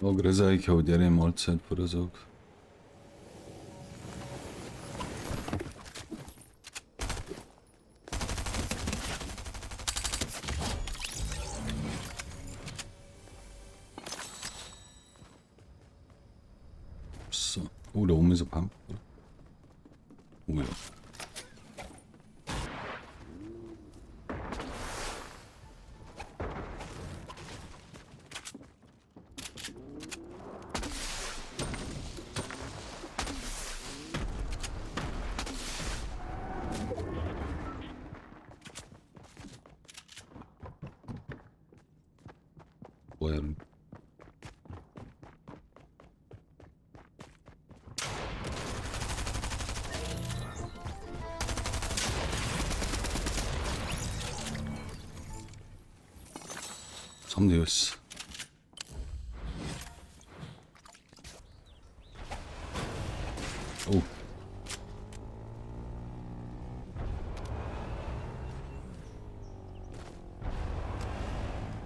Ja, grüß euch, ich habe eine Mahlzeit vor der Sag. So. Oh, da oben ist ein Pump. Oh ja. Feuern. Was haben die alles? Oh.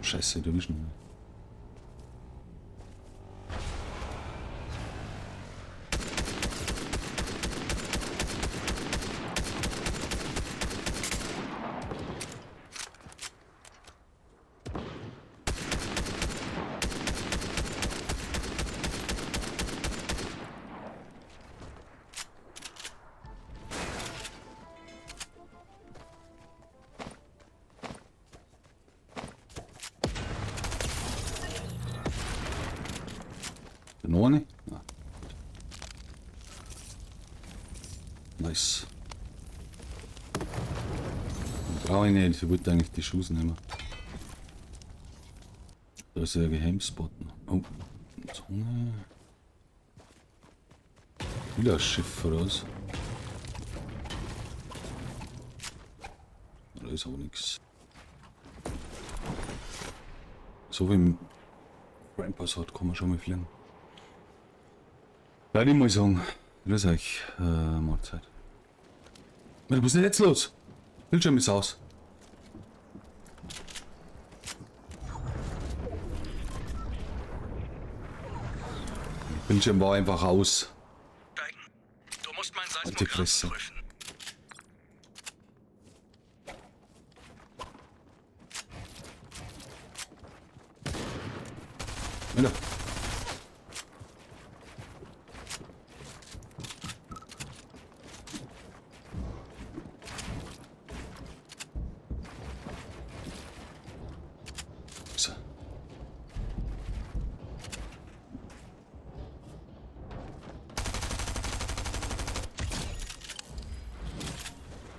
Scheiße, du bist noch. Noch eine? Ja. Nice. Brauche ich nicht, ich wollte eigentlich die Schuhe nehmen. Da ist ein Geheimspot. Oh, Zunge. Wieder ein Schiff voraus. Da ist aber nichts. So wie im Grandpa's hat, kann man schon mal fliegen. Leider ich mal sagen, grüß euch, Mahlzeit. Was ist denn jetzt los? Bildschirm ist aus. Bildschirm war einfach aus. Du musst mein Alte Seismogramm Fresse. prüfen. Wieder. So.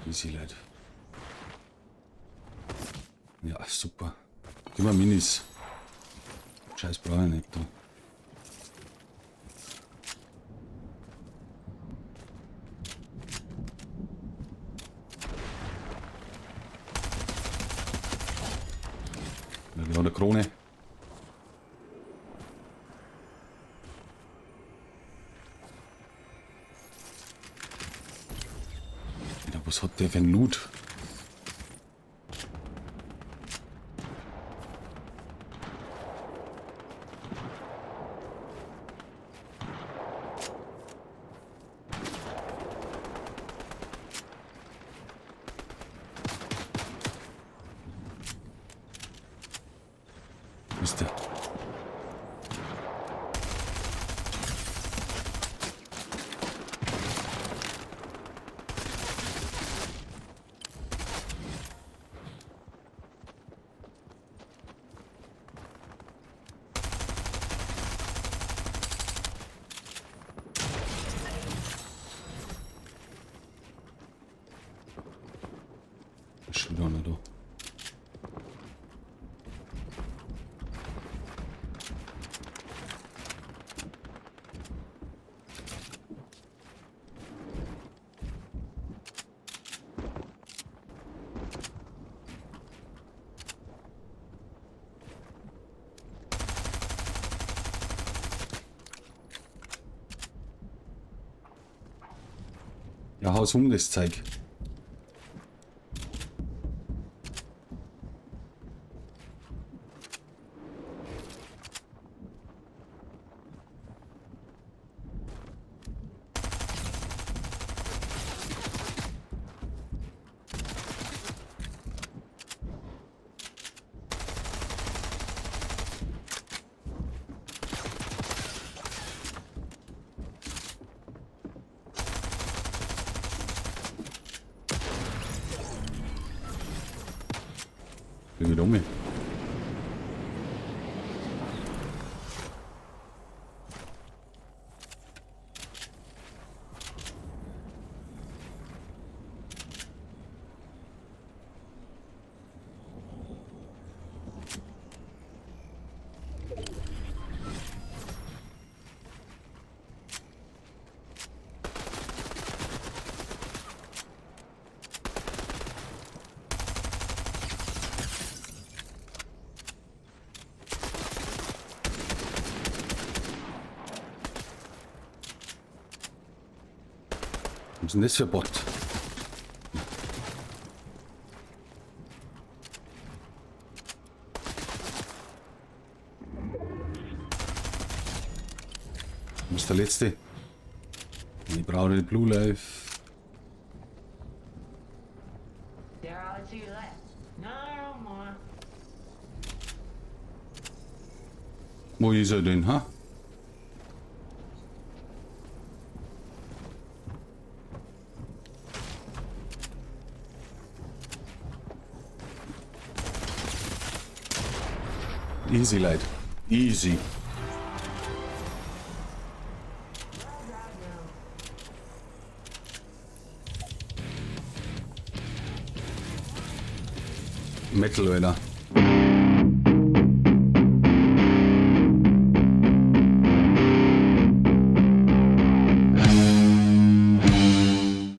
Easy, Leute. Ja, super. Gib mal Minis. Scheiß brauche ich nicht da. Da geht auch eine Krone. Ja, was hat der für ein Loot? Wo ist der? Ist schon wieder einer da. Ja, haus um das Zeug. bin wieder um. Was ist denn das für ein Bot? Wo ist der letzte? Ich brauche die Blue Life. There are two left. No more. Wo ist er denn, ha? Easy, Leute. Easy. Metal, Alter.